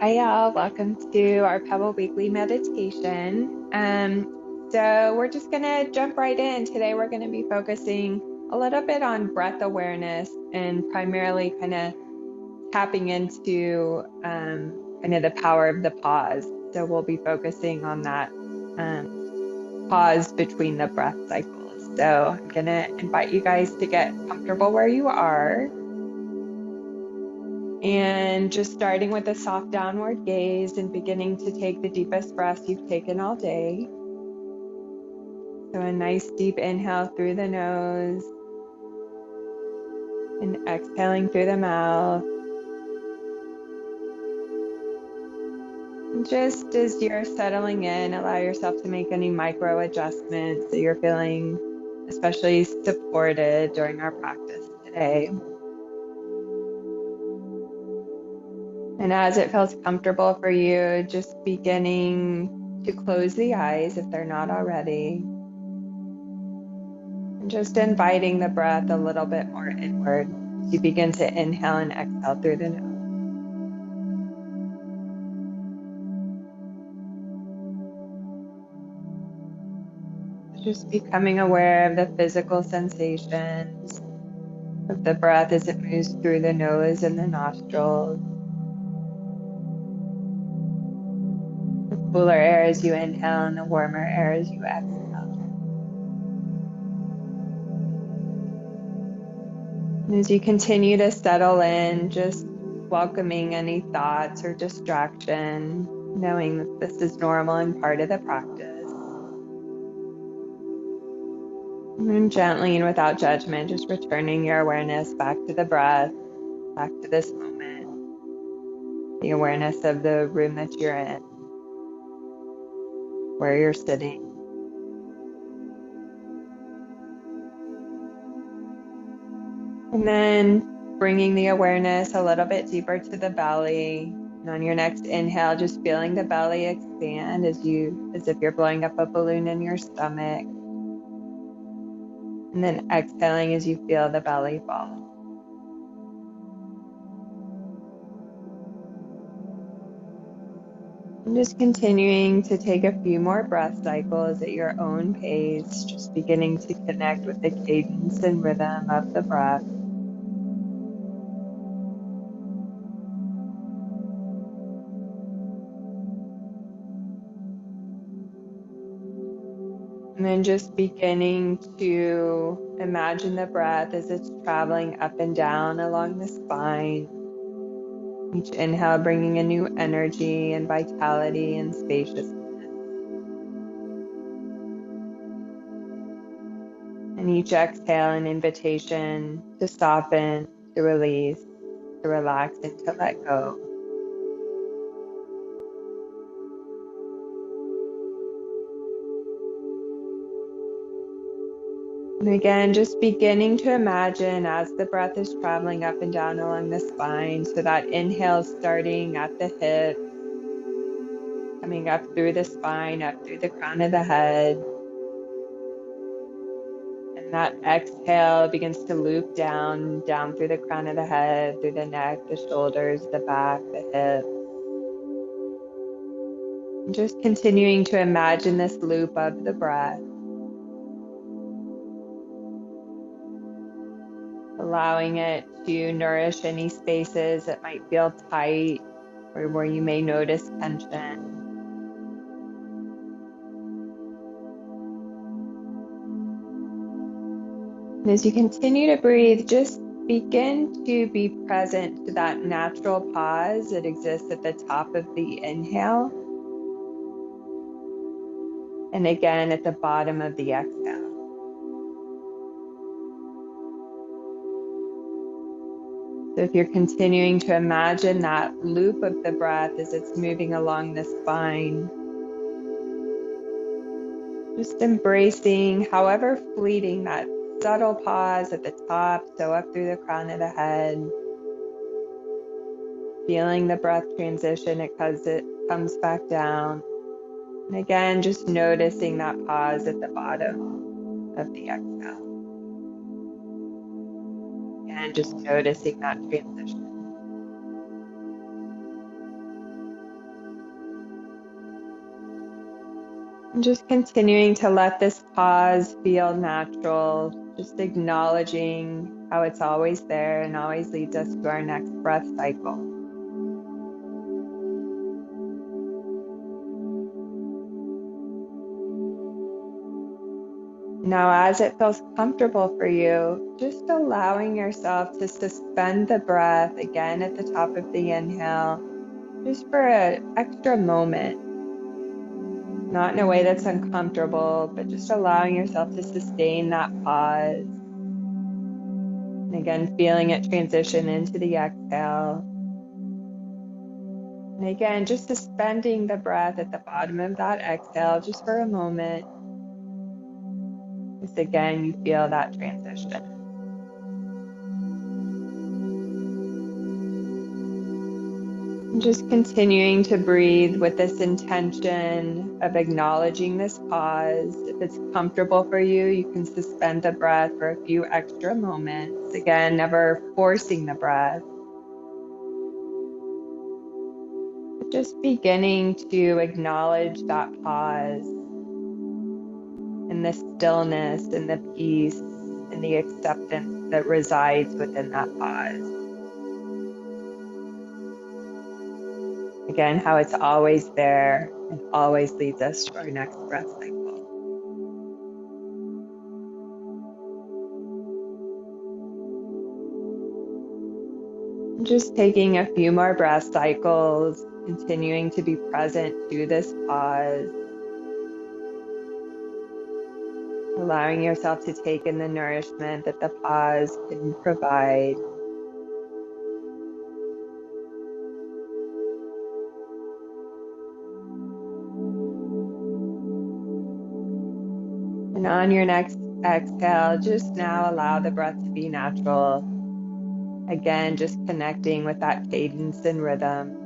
Hi, y'all. Welcome to our Pebbl weekly meditation. So we're just going to jump right in. Today, we're going to be focusing a little bit on breath awareness and primarily kind of tapping into kind of the power of the pause. So we'll be focusing on that pause between the breath cycles. So I'm going to invite you guys to get comfortable where you are. And just starting with a soft downward gaze and beginning to take the deepest breaths you've taken all day. So a nice deep inhale through the nose and exhaling through the mouth. And just as you're settling in, allow yourself to make any micro adjustments so you're feeling especially supported during our practice today. And as it feels comfortable for you, just beginning to close the eyes if they're not already. And just inviting the breath a little bit more inward as you begin to inhale and exhale through the nose. Just becoming aware of the physical sensations of the breath as it moves through the nose and the nostrils. The cooler air as you inhale and the warmer air as you exhale. And as you continue to settle in, just welcoming any thoughts or distraction, knowing that this is normal and part of the practice. And gently and without judgment, just returning your awareness back to the breath, back to this moment, the awareness of the room that you're in, where you're sitting. And then bringing the awareness a little bit deeper to the belly. And on your next inhale, just feeling the belly expand as if you're blowing up a balloon in your stomach. And then exhaling as you feel the belly fall. And just continuing to take a few more breath cycles at your own pace, just beginning to connect with the cadence and rhythm of the breath. And then just beginning to imagine the breath as it's traveling up and down along the spine. Each inhale bringing a new energy and vitality and spaciousness. And each exhale an invitation to soften, to release, to relax, and to let go. And again, just beginning to imagine as the breath is traveling up and down along the spine. So that inhale starting at the hip, coming up through the spine, up through the crown of the head. And that exhale begins to loop down through the crown of the head, through the neck, the shoulders, the back, the hips. And just continuing to imagine this loop of the breath. Allowing it to nourish any spaces that might feel tight or where you may notice tension. And as you continue to breathe, just begin to be present to that natural pause that exists at the top of the inhale. And again at the bottom of the exhale. So if you're continuing to imagine that loop of the breath as it's moving along the spine, just embracing, however fleeting, that subtle pause at the top, so up through the crown of the head, feeling the breath transition as it comes back down. And again, just noticing that pause at the bottom of the exhale. And just noticing that transition. And just continuing to let this pause feel natural, just acknowledging how it's always there and always leads us to our next breath cycle. Now, as it feels comfortable for you, just allowing yourself to suspend the breath again at the top of the inhale, just for an extra moment. Not in a way that's uncomfortable, but just allowing yourself to sustain that pause. And again, feeling it transition into the exhale. And again, just suspending the breath at the bottom of that exhale just for a moment. Just again, you feel that transition. And just continuing to breathe with this intention of acknowledging this pause. If it's comfortable for you, you can suspend the breath for a few extra moments. Again, never forcing the breath. But just beginning to acknowledge that pause and the stillness and the peace and the acceptance that resides within that pause. Again, how it's always there and always leads us to our next breath cycle. Just taking a few more breath cycles, continuing to be present to this pause, allowing yourself to take in the nourishment that the pause can provide. And on your next exhale, just now allow the breath to be natural. Again, just connecting with that cadence and rhythm.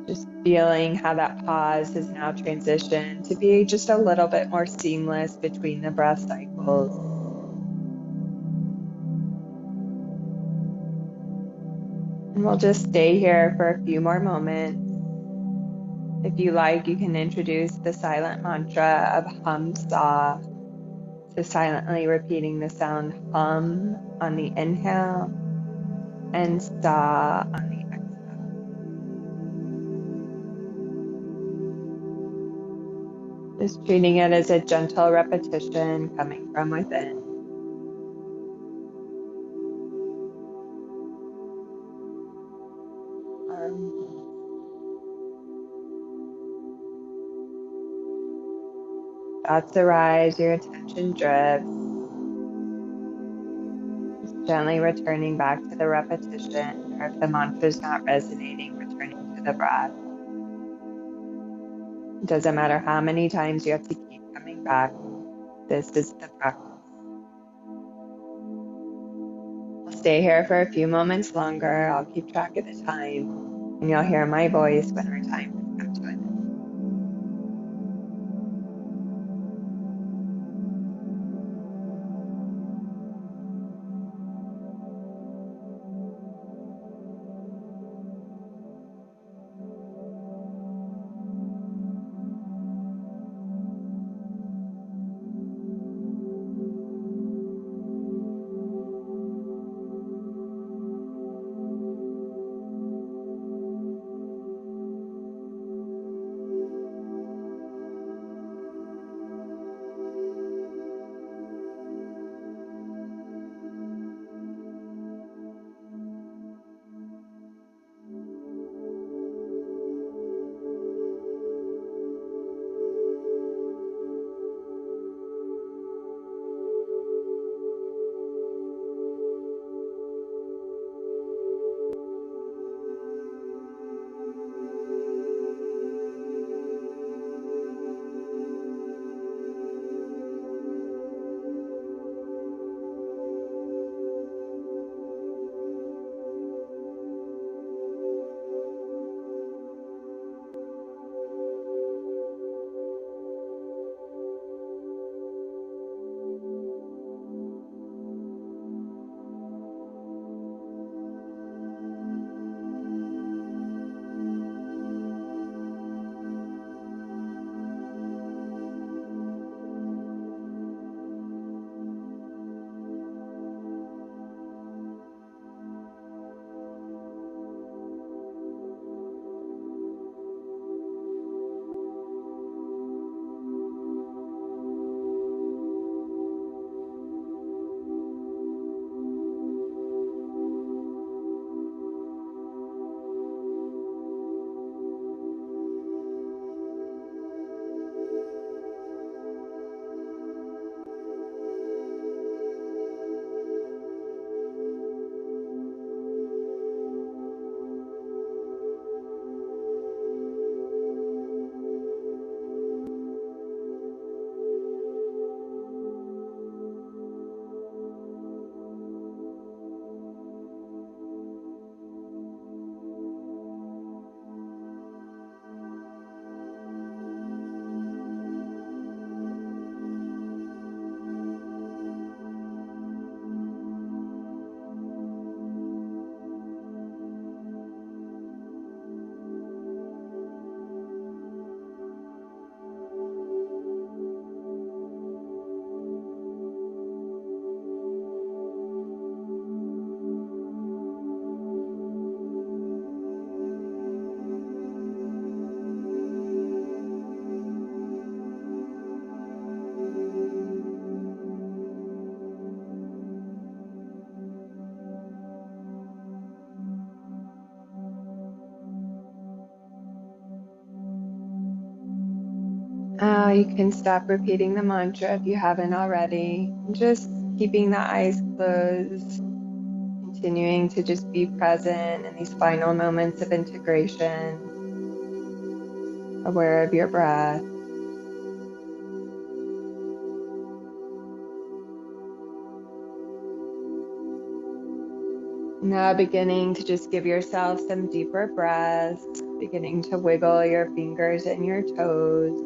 Just feeling how that pause has now transitioned to be just a little bit more seamless between the breath cycles. And we'll just stay here for a few more moments. If you like, you can introduce the silent mantra of hum sa. So silently repeating the sound hum on the inhale and sa on the exhale. Just treating it as a gentle repetition coming from within. Thoughts arise, your attention drifts. Just gently returning back to the repetition, or if the mantra is not resonating, returning to the breath. It doesn't matter how many times you have to keep coming back. This is the practice. We'll stay here for a few moments longer. I'll keep track of the time, and you'll hear my voice when our time has come to an end. You can stop repeating the mantra if you haven't already. Just keeping the eyes closed, continuing to just be present in these final moments of integration, aware of your breath. Now beginning to just give yourself some deeper breaths, beginning to wiggle your fingers and your toes.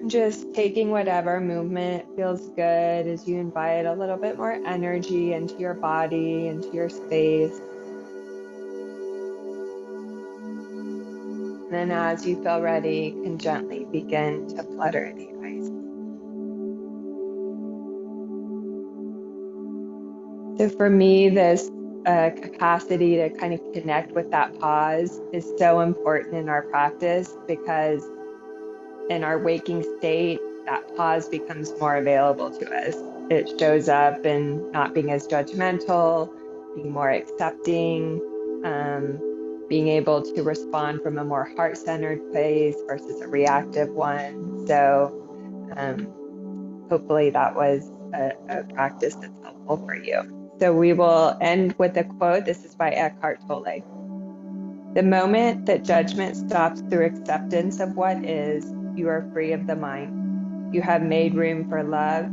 Just taking whatever movement feels good as you invite a little bit more energy into your body, into your space. And then as you feel ready, you can gently begin to flutter the eyes. So for me, this capacity to kind of connect with that pause is so important in our practice, because in our waking state, that pause becomes more available to us. It shows up in not being as judgmental, being more accepting, being able to respond from a more heart-centered place versus a reactive one. So hopefully that was a practice that's helpful for you. So we will end with a quote. This is by Eckhart Tolle. The moment that judgment stops through acceptance of what is, you are free of the mind. You have made room for love,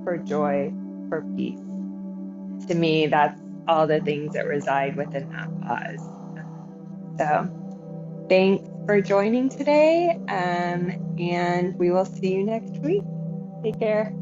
for joy, for peace. To me, that's all the things that reside within that pause. So thanks for joining today, and we will see you next week. Take care.